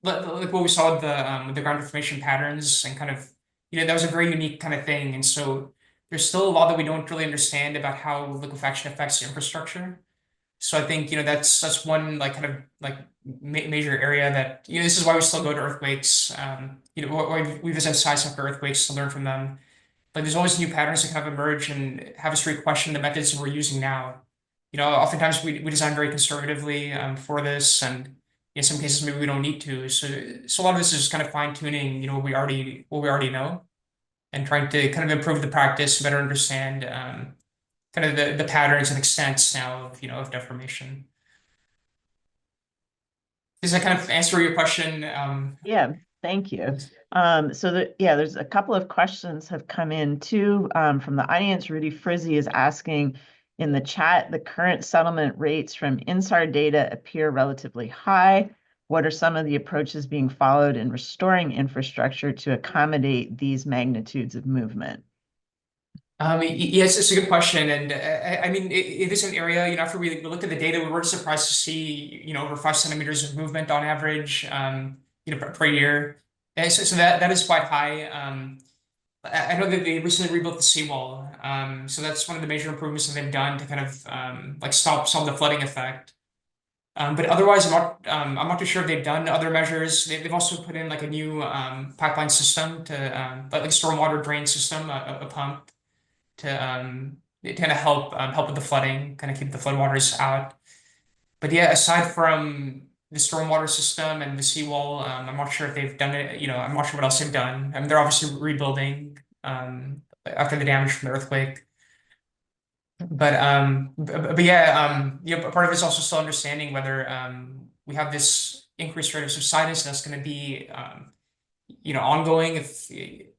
like what we saw with the ground deformation patterns and kind of that was a very unique kind of thing, and so there's still a lot that we don't really understand about how liquefaction affects infrastructure. So I think that's one like kind of like major area that this is why we still go to earthquakes. Why we visit sites after earthquakes to learn from them. Like there's always new patterns that kind of emerge and have us re-question the methods that we're using now. Oftentimes we design very conservatively for this, and in some cases maybe we don't need to. So a lot of this is just kind of fine tuning, what we already know, and trying to kind of improve the practice, better understand kind of the patterns and extents now of deformation. Does that kind of answer your question? Yeah, thank you. There's a couple of questions have come in too from the audience. Rudy Frizzy is asking in the chat, the current settlement rates from INSAR data appear relatively high. What are some of the approaches being followed in restoring infrastructure to accommodate these magnitudes of movement? Yes, it's a good question, and I mean it is an area. After we looked at the data, we were surprised to see over 5 centimeters of movement on average, per year. And so that is quite high. I know that they recently rebuilt the seawall, so that's one of the major improvements that they've done to kind of like stop some of the flooding effect. But otherwise, I'm not too sure if they've done other measures. They've also put in like a new pipeline system to like a stormwater drain system, a pump to kind of help with the flooding, kind of keep the floodwaters out. But yeah, aside from the stormwater system and the seawall, I'm not sure if they've done it. I'm not sure what else they've done. I mean, they're obviously rebuilding after the damage from the earthquake. But yeah, part of it is also still understanding whether we have this increased rate of subsidence that's going to be ongoing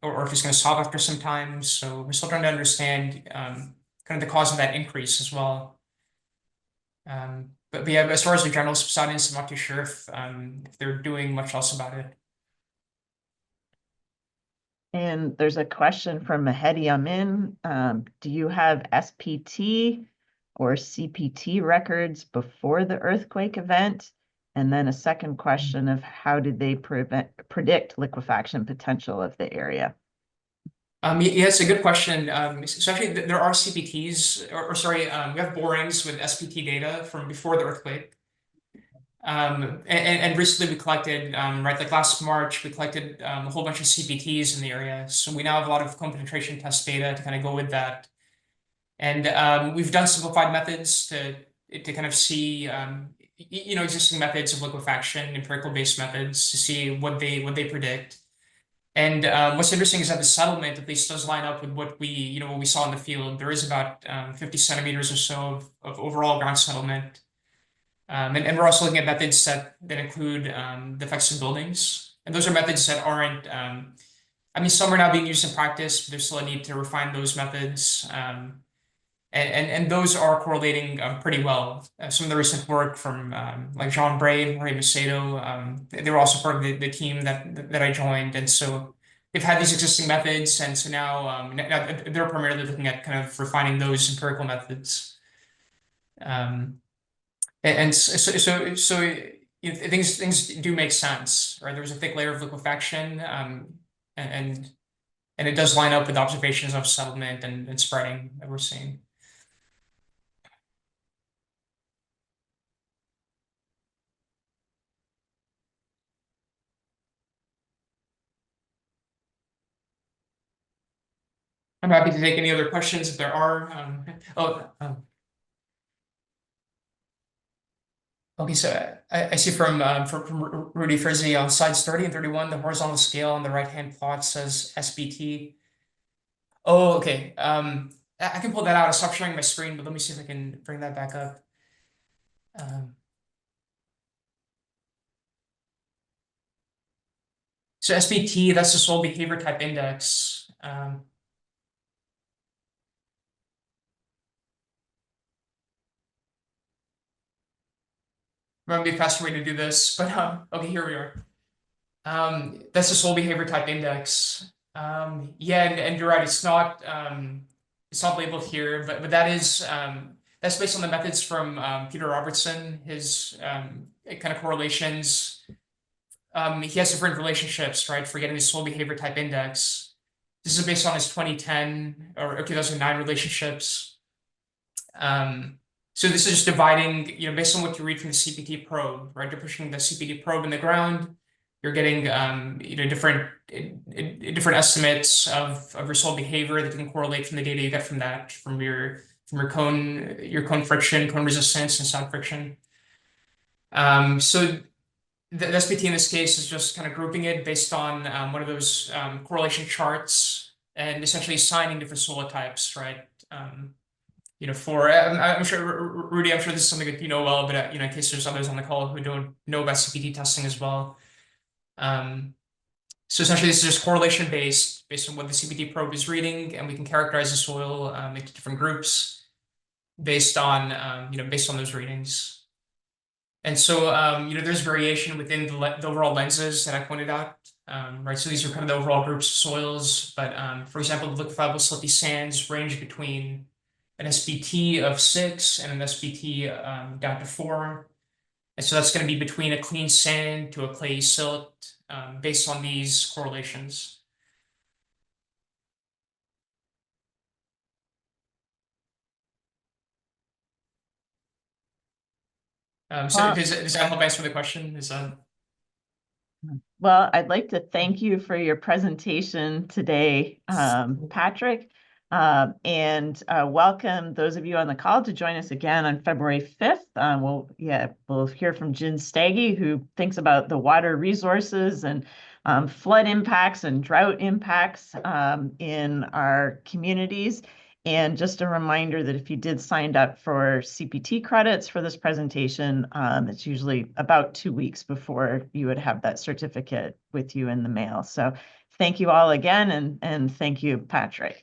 or if it's going to stop after some time. So we're still trying to understand kind of the cause of that increase as well. But yeah, as far as the general subsidence, I'm not too sure if they're doing much else about it. And there's a question from Mehedi Amin. Do you have SPT or CPT records before the earthquake event? And then a second question of how did they predict liquefaction potential of the area? Yeah, it's a good question. So actually, there are CPTs, or sorry, we have borings with SPT data from before the earthquake. And recently we collected, right, like last March, we collected a whole bunch of CPTs in the area. So we now have a lot of cone penetration test data to kind of go with that. And we've done simplified methods to kind of see, existing methods of liquefaction, empirical-based methods to see what they predict. And what's interesting is that the settlement at least does line up with what we saw in the field. There is about 50 centimeters or so of overall ground settlement. And we're also looking at methods that include the effects of buildings. And those are methods that aren't, some are now being used in practice, but there's still a need to refine those methods. And those are correlating pretty well. Some of the recent work from like Jean Bray, Jorge Macedo, they were also part of the team that I joined. And so they've had these existing methods. And so now they're primarily looking at kind of refining those empirical methods. And so things do make sense, right? There's a thick layer of liquefaction, and it does line up with observations of settlement and spreading that we're seeing. I'm happy to take any other questions if there are. Okay, so I see from Rudy Frizzy on slides 30 and 31, the horizontal scale on the right-hand plot says SBT. Oh, okay. I can pull that out. I stopped sharing my screen, but let me see if I can bring that back up. So SBT, that's the soil behavior type index. Might be a faster way to do this, but okay, here we are. That's the soil behavior type index. Yeah, and you're right, it's not labeled here, but that is that's based on the methods from Peter Robertson, his kind of correlations. He has different relationships, right, for getting the soil behavior type index. This is based on his 2010 or 2009 relationships. So this is just dividing, based on what you read from the CPT probe, right? You're pushing the CPT probe in the ground. You're getting, different estimates of your soil behavior that can correlate from the data you get from that, from your cone friction, cone resistance, and sound friction. So the SPT in this case is just kind of grouping it based on one of those correlation charts and essentially assigning different soil types, right? I'm sure, Rudy, I'm sure this is something that you know well, but in case there's others on the call who don't know about CPT testing as well. So essentially, this is just correlation based on what the CPT probe is reading, and we can characterize the soil into different groups based on those readings. And so there's variation within the overall lenses that I pointed out, right? So these are kind of the overall groups of soils, but for example, the liquefiable silty sands range between an SPT of 6 and an SPT down to 4. And so that's going to be between a clean sand to a clay silt based on these correlations. So does that help answer the question? Well, I'd like to thank you for your presentation today, Patrick, and welcome those of you on the call to join us again on February 5th. We'll hear from Jen Staggy, who thinks about the water resources and flood impacts and drought impacts in our communities. And just a reminder that if you did sign up for CPT credits for this presentation, it's usually about 2 weeks before you would have that certificate with you in the mail. So thank you all again, and thank you, Patrick.